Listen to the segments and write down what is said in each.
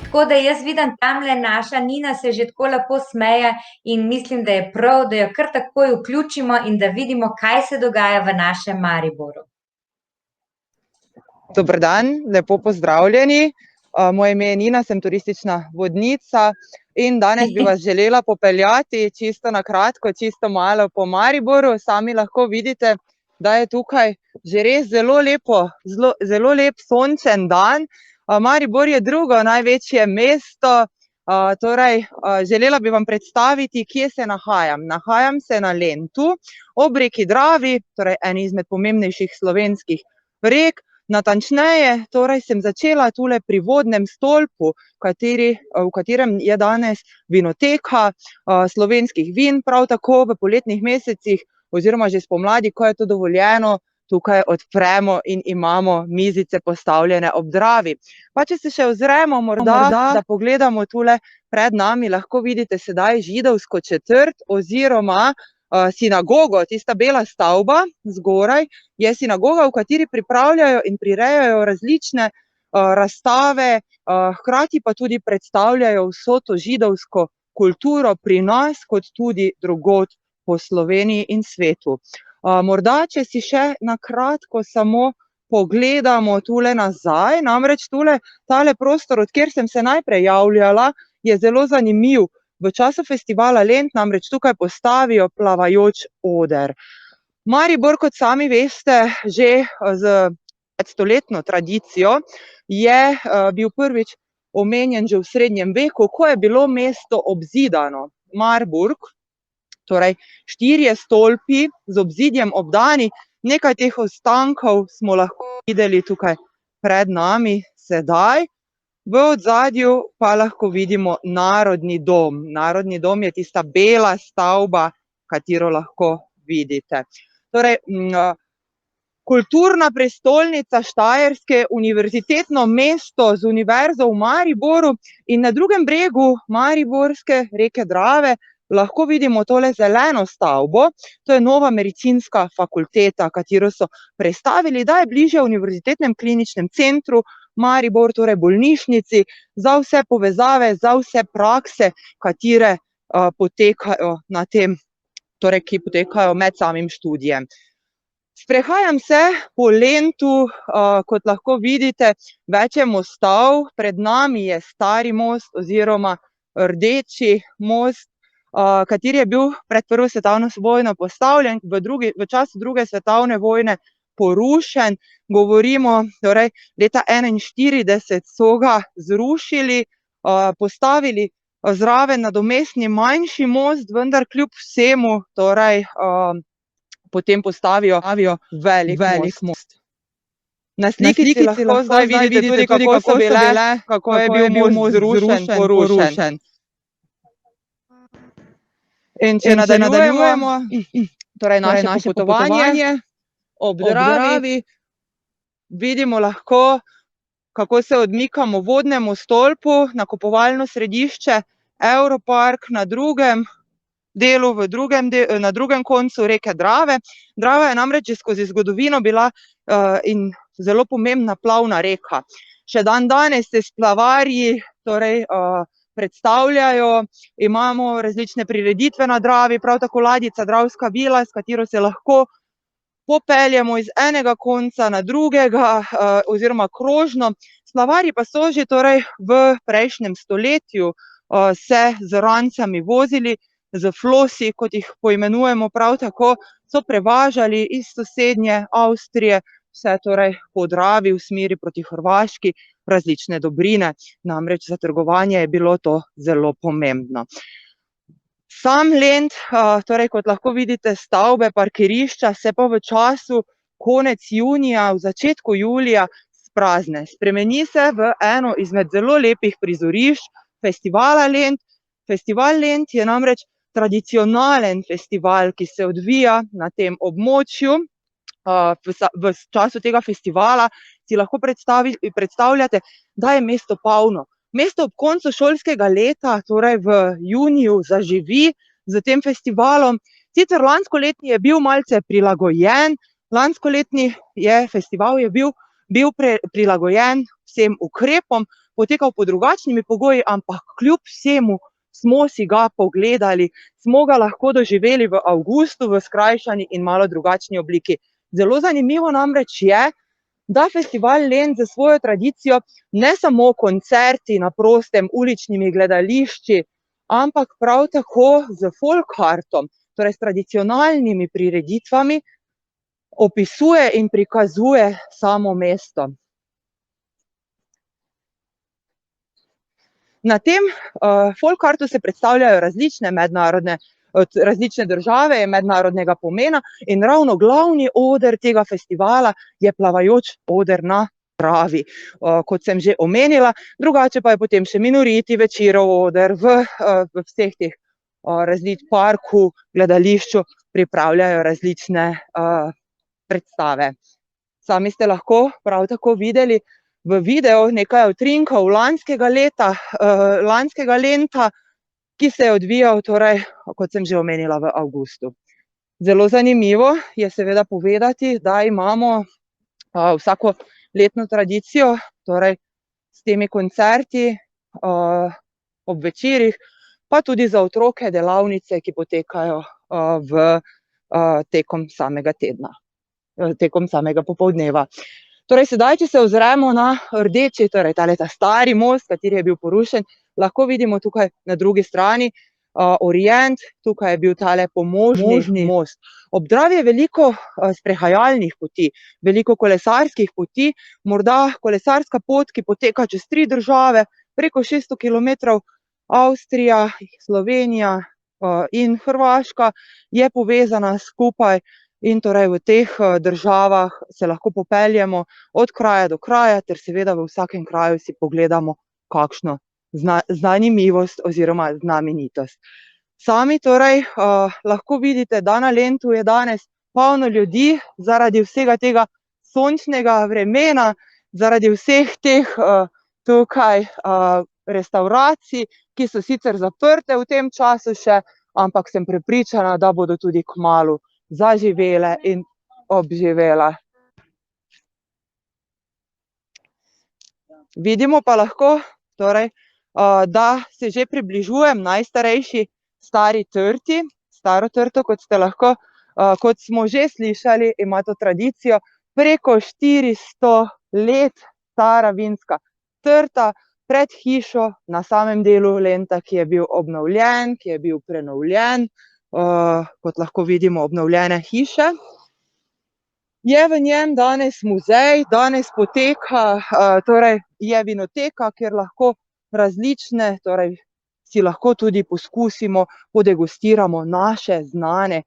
Tako da jaz vidim tamle naša Nina se že tako lepo smeje in mislim, da je prav, da jo kar takoj vključimo in da vidimo, kaj se dogaja v našem Mariboru. Dober dan, lepo pozdravljeni. Moje ime je Nina, sem turistična vodnica in danes bi vas želela popeljati čisto na kratko, čisto malo po Mariboru. Sami lahko vidite, da je tukaj že res zelo lep sončen dan. Maribor je drugo največje mesto, torej želela bi vam predstaviti, kje se nahajam. Nahajam se na Lentu, ob reki Dravi, torej eni izmed pomembnejših slovenskih rek. Natančneje, torej sem začela tule pri vodnem stolpu, v katerem je danes vinoteka slovenskih vin, prav tako v poletnih mesecih oziroma že spomladi, ko je to dovoljeno, tukaj odpremo in imamo mizice postavljene ob Dravi. Pa če se še ozremo morda, da pogledamo tule pred nami, lahko vidite sedaj židovsko četrt oziroma sinagogo, tista bela stavba zgoraj je sinagoga, v kateri pripravljajo in prirejajo različne razstave, hkrati pa tudi predstavljajo vso to židovsko kulturo pri nas, kot tudi drugod po Sloveniji in svetu. Morda, če si še na kratko samo pogledamo tule nazaj, namreč tale prostor, od kjer sem se najprej javljala, je zelo zanimiv. V času festivala Lent namreč tukaj postavijo plavajoč oder. Maribor, kot sami veste, že z stoletno tradicijo je bil prvič omenjen že v srednjem veku, ko je bilo mesto obzidano. Marburg, torej 4 stolpi z obzidjem obdani, nekaj teh ostankov smo lahko videli tukaj pred nami sedaj. V ozadju pa lahko vidimo Narodni dom. Narodni dom je tista bela stavba, katero lahko vidite. Torej, kulturna prestolnica Štajerske, univerzitetno mesto z univerzo v Mariboru in na drugem bregu mariborske reke Drave lahko vidimo tole zeleno stavbo, to je nova medicinska fakulteta, katero so prestavili, da je bližje Univerzitetnem kliničnem centru Maribor, torej bolnišnici, za vse povezave, za vse prakse, katere potekajo na tem, torej ki potekajo med samim študijem. Sprehajam se po Lentu, kot lahko vidite, več je mostov, pred nami je Stari most oziroma Rdeči most, kateri je bil pred prvo svetovno vojno postavljen, v času druge svetovne vojne porušen. Govorimo, torej leta 1941 so ga zrušili, postavili zraven nadomestni manjši most, vendar kljub vsemu, torej potem postavijo velik most. Na sliki si lahko zdaj vidite tudi, kako je bil most zrušen, porušen. In če nadaljujemo, torej naše popotovanje ob Dravi, vidimo lahko, kako se odmikamo vodnemu stolpu, nakupovalno središče Europark na drugem delu, na drugem koncu reke Drave. Drava je namreč že skozi zgodovino bila in zelo pomembna plavna reka. Še dandanes se splavarji predstavljajo, imamo različne prireditve na Dravi, prav tako ladjica Dravska vila, s katero se lahko popeljemo iz enega konca na drugega oziroma krožno. Splavarji pa so že torej v prejšnjem stoletju se z rancami vozili, z flosi, kot jih poimenujemo, prav tako so prevažali iz sosednje Avstrije vse torej po Dravi v smeri proti Hrvaški različne dobrine, namreč za trgovanje je bilo to zelo pomembno. Sam Lent, torej kot lahko vidite, stavbe, parkirišča se pa v času konec junija, v začetku julija sprazne. Spremeni se v eno izmed zelo lepih prizorišč festivala Lent. Festival Lent je namreč tradicionalen festival, ki se odvija na tem območju. V času tega festivala si lahko predstavljate, da je mesto polno. Mesto ob koncu šolskega leta, torej v juniju, zaživi s tem festivalom. Sicer lanskoletni je bil malce prilagojen, lanskoletni festival je bil prilagojen vsem ukrepom, potekal pod drugačnimi pogoji, ampak kljub vsemu smo si ga pogledali, smo ga lahko doživeli v avgustu v skrajšani in malo drugačni obliki. Zelo zanimivo namreč je, da Festival Lent za svojo tradicijo ne samo koncerti na prostem, uličnimi gledališči, ampak prav tako z folkartom, torej s tradicionalnimi prireditvami, opisuje in prikazuje samo mesto. Na tem folkartu se predstavljajo različne države mednarodnega pomena in ravno glavni oder tega festivala je plavajoč oder na Dravi, kot sem že omenila, drugače pa je potem še Minoriti, Večerov oder, v vseh teh parku, gledališču pripravljajo različne predstave. Sami ste lahko prav tako videli v videu nekaj utrinkov lanskega Lenta, ki se je odvijal, torej, kot sem že omenila, v avgustu. Zelo zanimivo je seveda povedati, da imamo vsako letno tradicijo, torej s temi koncerti ob večerih, pa tudi za otroke delavnice, ki potekajo tekom samega tedna, tekom samega popoldneva. Torej sedaj, če se ozremo na rdeči, torej ta stari most, kateri je bil porušen, lahko vidimo tukaj na drugi strani Orient, tukaj je bil tale pomožni most. Ob Dravi je veliko sprehajalnih poti, veliko kolesarskih poti, morda kolesarska pot, ki poteka čez 3 države, preko 600 kilometrov, Avstrija, Slovenija in Hrvaška je povezana skupaj. In torej v teh državah se lahko popeljemo od kraja do kraja, ter seveda v vsakem kraju si pogledamo kakšno zanimivost oziroma znamenitost. Sami torej lahko vidite, da na Lentu je danes polno ljudi zaradi vsega tega sončnega vremena, zaradi vseh teh tukaj restavracij, ki so sicer zaprte v tem času še, ampak sem prepričana, da bodo tudi kmalu zaživele in obživele. Vidimo pa lahko, torej, da se že približujem najstarejši Stari trti. Staro trto, kot smo že slišali, ima to tradicijo preko 400 let stara vinska trta pred hišo na samem delu Lenta, ki je bil obnovljen, ki je bil prenovljen, kot lahko vidimo, obnovljene hiše. Je v njem danes muzej, danes poteka, torej je vinoteka, kjer lahko različne, torej si lahko tudi poskusimo, podegustiramo naša znana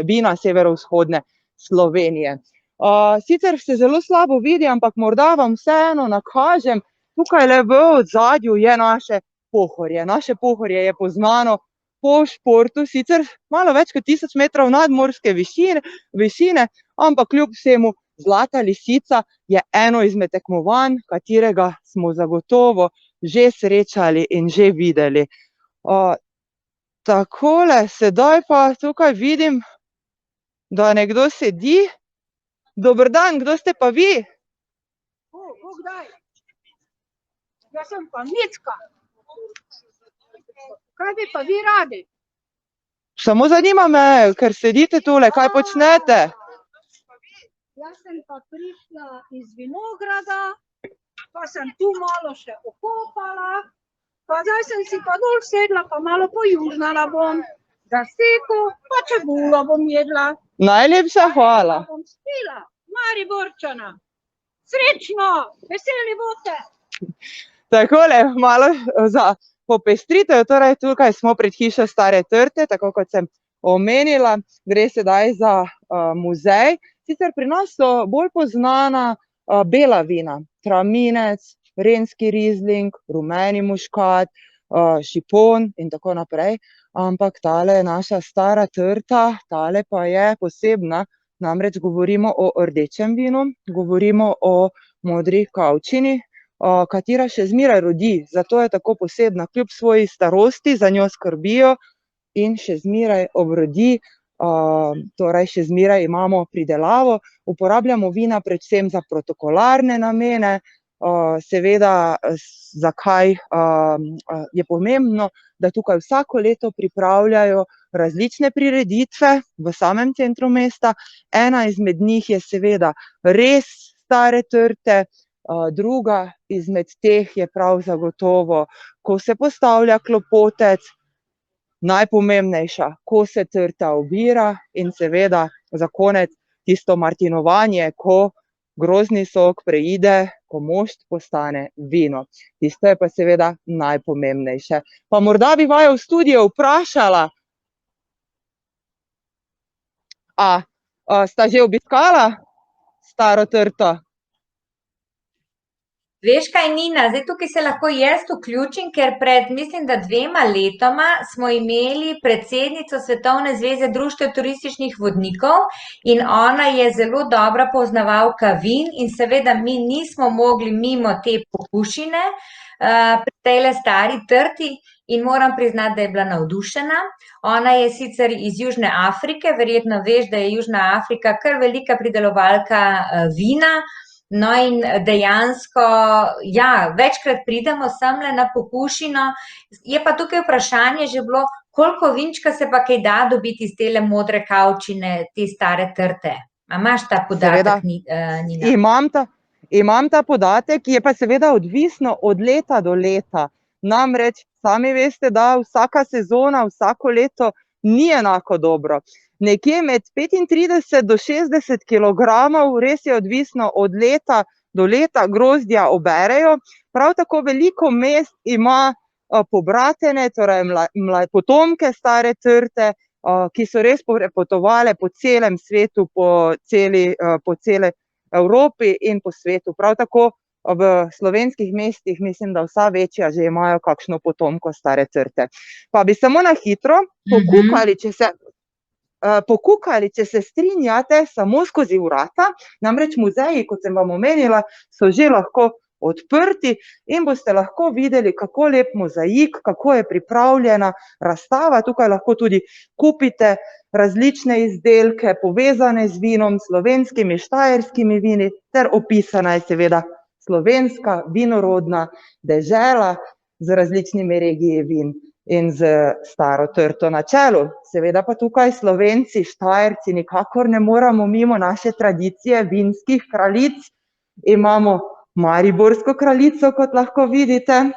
vina severovzhodne Slovenije. Sicer se zelo slabo vidi, ampak morda vam vseeno nakažem, tukajle v ozadju je naše Pohorje. Naše Pohorje je poznano po športu, sicer malo več kot 1000 metrov nadmorske višine, ampak kljub vsemu Zlata lisica je eno izmed tekmovanj, katerega smo zagotovo že srečali in že videli. Takole, sedaj pa tukaj vidim, da nekdo sedi. Dober dan, kdo ste pa vi? Kdaj? Jaz sem pa Micka. Kaj bi pa vi radi? Samo zanima me, ker sedite tule, kaj počnete? Jaz sem pa prišla iz vinograda, pa sem tu malo še okopala, pa zdaj sem si pa dol sedla, pa malo pojužnala bom. Za steko, pa čebulo bom jedla. Najlepša hvala. Pa bom spila, Mariborčana. Srečno, veseli boste. Takole, malo za popestritev, torej tukaj smo pred hišo Stare trte, tako kot sem omenila, gre sedaj za muzej. Sicer pri nas so bolj poznana bela vina, traminec, renski rizling, rumeni muškat, šipon in tako naprej, ampak tale naša Stara trta, tale pa je posebna, namreč govorimo o rdečem vinu, govorimo o modri kavčini, katera še zmeraj rodi, zato je tako posebna, kljub svoji starosti za njo skrbijo in še zmeraj obrodi, torej še zmeraj imamo pridelavo, uporabljamo vina predvsem za protokolarne namene, seveda, zakaj je pomembno, da tukaj vsako leto pripravljajo različne prireditve v samem centru mesta. Ena izmed njih je seveda res stare trte, druga izmed teh je prav zagotovo, ko se postavlja klopotec, najpomembnejša, ko se trta obira in seveda za konec tisto martinovanje, ko grozdni sok preide, ko mošt postane vino. Tisto je pa seveda najpomembnejše. Pa morda bi vaju v studiu vprašala, sta že obiskala staro trto? Veš kaj, Nina, zdaj tukaj se lahko jaz vključim, ker mislim, da 2 letoma smo imeli predsednico Svetovne zveze društev turističnih vodnikov in ona je zelo dobra poznavalka vin in seveda mi nismo mogli mimo te pokušine pri tejle stari trti in moram priznati, da je bila navdušena. Ona je sicer iz Južne Afrike, verjetno veš, da je Južna Afrika kar velika pridelovalka vina. No, in dejansko, ja, večkrat pridemo semle na pokušino, je pa tukaj vprašanje že bilo, koliko vinčka se pa kaj da dobiti iz tele modre kavčine, te stare trte? A imaš ta podatek, Nina? Imam ta podatek, je pa seveda odvisno od leta do leta. Namreč, sami veste, da vsaka sezona, vsako leto ni enako dobro. Nekje med 35 do 60 kilogramov, res je odvisno od leta do leta, grozdja oberejo. Prav tako veliko mest ima pobratene, torej potomke stare trte, ki so res potovale po celem svetu, po celi Evropi in po svetu. Prav tako v slovenskih mestih mislim, da vsa večja že imajo kakšno potomko stare trte. Pa bi samo na hitro pokukali, če se strinjate, samo skozi vrata, namreč muzeji, kot sem vam omenila, so že lahko odprti in boste lahko videli, kako lep mozaik, kako je pripravljena razstava. Tukaj lahko tudi kupite različne izdelke, povezane z vinom, slovenskimi, štajerskimi vini, ter opisana je seveda slovenska vinorodna dežela z različnimi regijami vin in z staro trto na čelu. Seveda pa tukaj Slovenci, Štajerci nikakor ne moramo mimo naše tradicije vinskih kraljic. Imamo mariborsko kraljico, kot lahko vidite,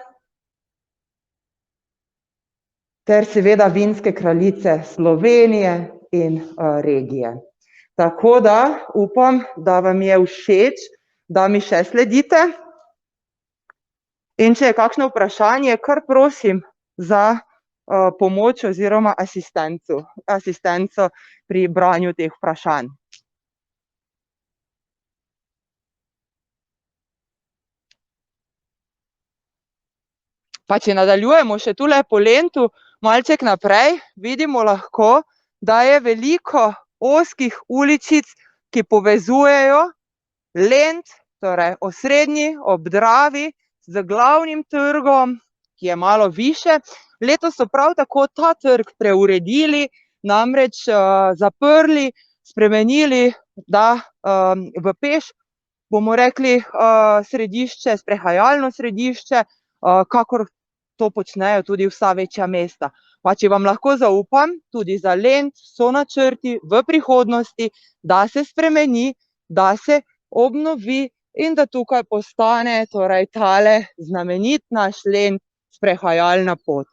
ter seveda vinske kraljice Slovenije in regije. Tako da upam, da vam je všeč, da mi še sledite. In če je kakšno vprašanje, kar prosim za pomoč oziroma asistenco pri branju teh vprašanj. Pa če nadaljujemo še tule po Lentu, malček naprej, vidimo lahko, da je veliko ozkih uličic, ki povezujejo Lent, torej osrednji ob Dravi, z glavnim trgom, ki je malo više. Letos so prav tako ta trg preuredili, namreč zaprli, spremenili, da v peš, bomo rekli, središče, sprehajalno središče, kakor to počnejo tudi vsa večja mesta. Pa če vam lahko zaupam, tudi za Lent so načrti v prihodnosti, da se spremeni, da se obnovi in da tukaj postane torej tale znamenit naš Lent sprehajalna pot.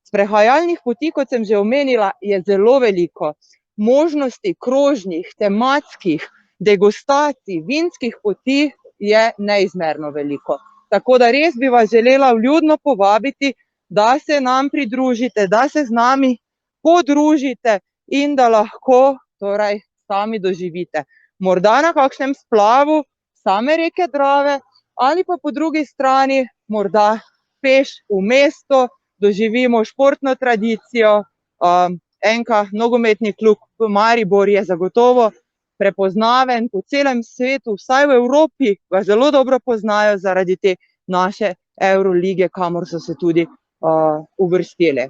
Sprehajalnih poti, kot sem že omenila, je zelo veliko. Možnosti krožnih, tematskih, degustacij, vinskih poti je neizmerno veliko. Tako da res bi vas želela vljudno povabiti, da se nam pridružite, da se z nami podružite in da lahko torej sami doživite. Morda na kakšnem splavu same reke Drave ali pa po drugi strani morda peš v mesto, doživimo športno tradicijo. NK nogometni klub Maribor je zagotovo prepoznaven po celem svetu, vsaj v Evropi ga zelo dobro poznajo zaradi te naše Evrolige, kamor so se tudi uvrstili.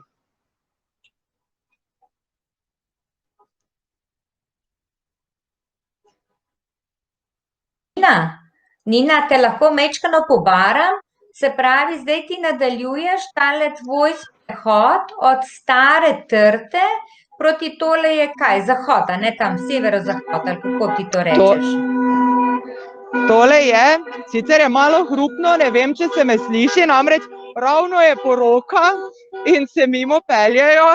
Nina, Nina, te lahko majčkeno pobaram, se pravi, zdaj ti nadaljuješ tale tvoj sprehod od Stare Trte proti tole je kaj, zahod, a ne tam, severozahod, ali kako ti to rečeš? Tole je, sicer je malo hrupno, ne vem, če se me sliši, namreč ravno je poroka in se mimo peljejo.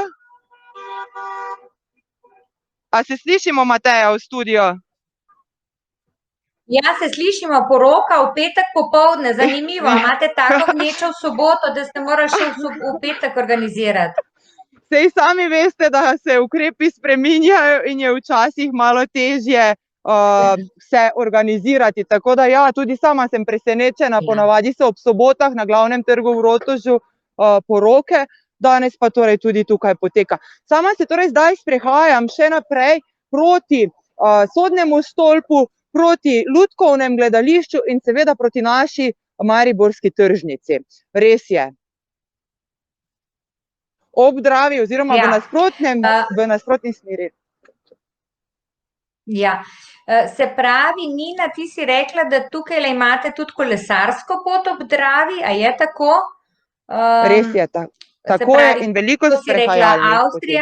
A se slišimo, Mateja, v studio? Ja, se slišimo, poroka v petek popoldne, zanimivo, imate tako gnečo v soboto, da ste morali še v petek organizirati. Sej sami veste, da se ukrepi spreminjajo in je včasih malo težje se organizirati, tako da ja, tudi sama sem presenečena, ponavadi so ob sobotah na Glavnem trgu v Rotovžu poroke, danes pa torej tudi tukaj poteka. Sama se torej zdaj sprehajam še naprej proti Sodnemu stolpu, proti Lutkovnem gledališču in seveda proti naši mariborski tržnici. Res je. Ob Dravi oziroma v nasprotni smeri. Ja, se pravi, Nina, ti si rekla, da tukaj imate tudi kolesarsko pot ob Dravi, a je tako? Res je, tako je in veliko sprehajalnih poti.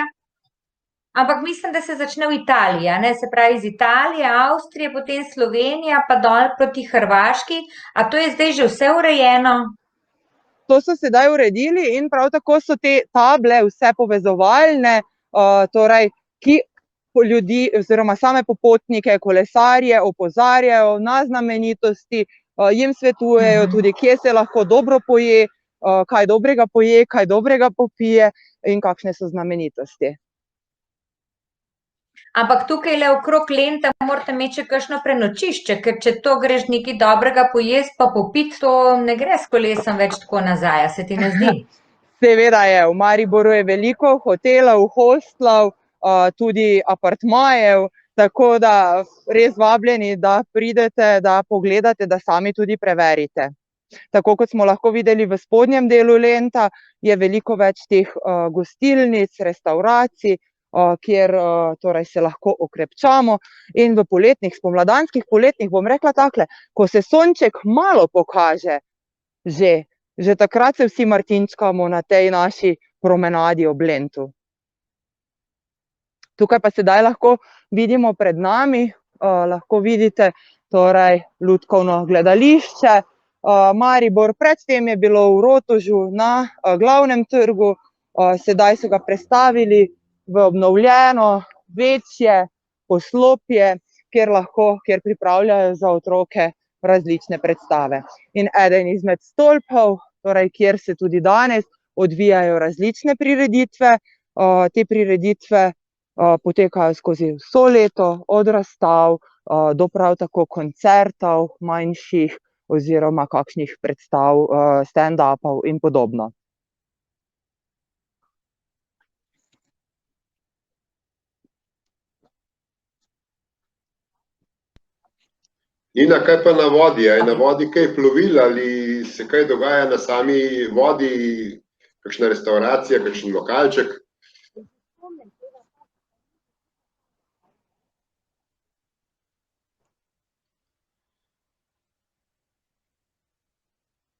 Ampak mislim, da se začne v Italiji, ne? Se pravi iz Italije, Avstrije, potem Slovenija, pa dol proti Hrvaški. A to je zdaj že vse urejeno? To so sedaj uredili in prav tako so te table vse povezovalne, torej, ki ljudi oziroma same popotnike, kolesarje opozarjajo na znamenitosti, jim svetujejo tudi, kje se lahko dobro poje, kaj dobrega poje, kaj dobrega popije in kakšne so znamenitosti. Ampak tukaj okrog Lenta morate imeti še kakšno prenočišče, ker če to greš nekaj dobrega pojesti pa popiti, to ne gre s kolesom več tako nazaj, a se ti ne zdi? Seveda je, v Mariboru je veliko hotelov, hostlov, tudi apartmajev, tako da res vabljeni, da pridete, da pogledate, da sami tudi preverite. Tako kot smo lahko videli v spodnjem delu Lenta, je veliko več teh gostilnic, restavracij, kjer torej se lahko okrepčamo in v poletnih, spomladanskih poletnih, bom rekla takle, ko se sonček malo pokaže, že takrat se vsi martinčkamo na tej naši promenadi ob Lentu. Tukaj pa sedaj lahko vidimo pred nami, lahko vidite torej Lutkovno gledališče, Maribor, predtem je bilo v Rotovžu na Glavnem trgu, sedaj so ga prestavili v obnovljeno, večje poslopje, kjer pripravljajo za otroke različne predstave. In eden izmed stolpov, torej kjer se tudi danes odvijajo različne prireditve, te prireditve potekajo skozi vso leto, od razstav do prav tako koncertov manjših oziroma kakšnih predstav, stand-upov in podobno. Nina, kaj pa na vodi? A je na vodi kaj plovil ali se kaj dogaja na sami vodi, kakšna restauracija, kakšen lokalček?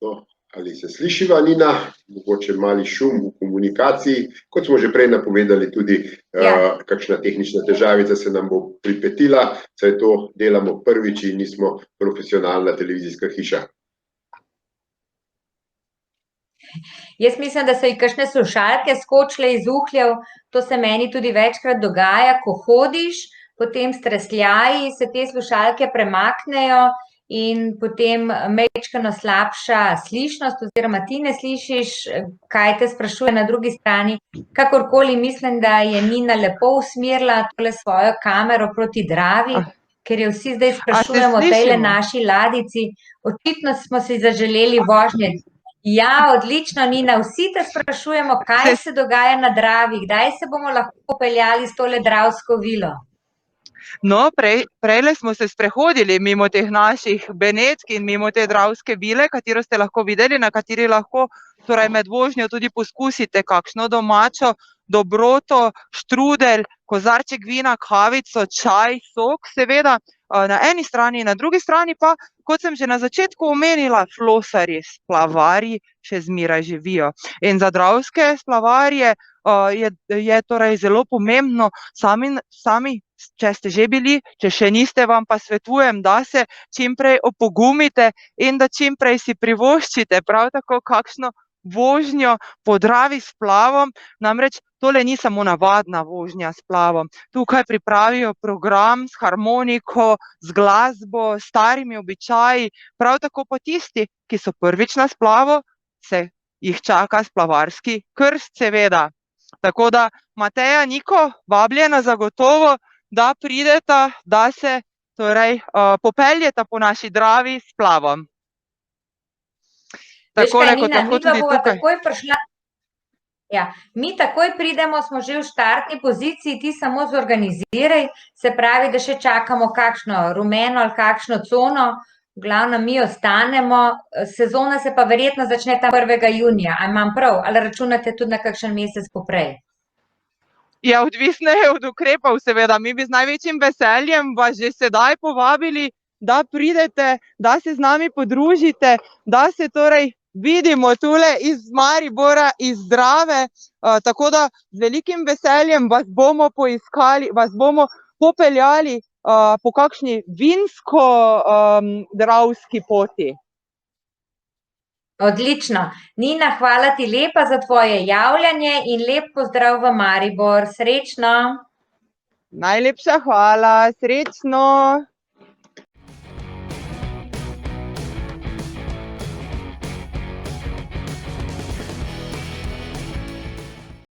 No, ali se slišiva, Nina? Mogoče mali šum v komunikaciji. Kot smo že prej napovedali, tudi kakšna tehnična težavica se nam bo pripetila, saj to delamo prvič in nismo profesionalna televizijska hiša. Jaz mislim, da so ji kakšne slušalke skočile iz uhljev, to se meni tudi večkrat dogaja, ko hodiš, potem s tresljaji se te slušalke premaknejo in potem majčkeno slabša slišnost oziroma ti ne slišiš, kaj te sprašuje na drugi strani. Kakorkoli mislim, da je Nina lepo usmerila tole svojo kamero proti Dravi, ker jo vsi zdaj sprašujemo o tejle naši ladjici. Očitno smo si zaželeli vožnje. Ja, odlično, Nina, vsi te sprašujemo, kaj se dogaja na Dravi, kdaj se bomo lahko popeljali s tole dravsko vilo. No, prejle smo se sprehodili mimo teh naših benetk in mimo te dravske vile, katero ste lahko videli, na kateri lahko torej med vožnjo tudi poskusite kakšno domačo dobroto, štrudelj, kozarček vina, kavico, čaj, sok, seveda. na eni strani, na drugi strani pa, kot sem že na začetku omenila, flosarji, splavarji še zmeraj živijo. In za dravske splavarje je torej zelo pomembno, sami, če ste že bili, če še niste, vam pa svetujem, da se čimprej opogumite in da čimprej si privoščite prav tako kakšno vožnjo po Dravi s splavom, namreč tole ni samo navadna vožnja s splavom. Tukaj pripravijo program s harmoniko, z glasbo, s starimi običaji, prav tako pa tisti, ki so prvič na splavu, se jih čaka splavarski krst, seveda. Tako da, Mateja, Niko, vabljena zagotovo, da prideta, da se torej popeljeta po naši Dravi s splavom. Takole, kot lahko tudi tukaj. Ja, mi takoj pridemo, smo že v štartni poziciji, ti samo zorganiziraj, se pravi, da še čakamo kakšno rumeno ali kakšno cono, v glavnem mi ostanemo, sezona se pa verjetno začne tam 1. junija, ali imam prav, ali računate tudi na kakšen mesec poprej? Ja, odvisno je od ukrepov, seveda, mi bi z največjim veseljem vas že sedaj povabili, da pridete, da se z nami podružite, da se torej vidimo tule iz Maribora, iz Drave, tako da z velikim veseljem vas bomo poiskali, vas bomo popeljali po kakšni vinsko-dravski poti. Odlično. Nina, hvala ti lepa za tvoje javljanje in lep pozdrav v Maribor. Srečno! Najlepša hvala, srečno!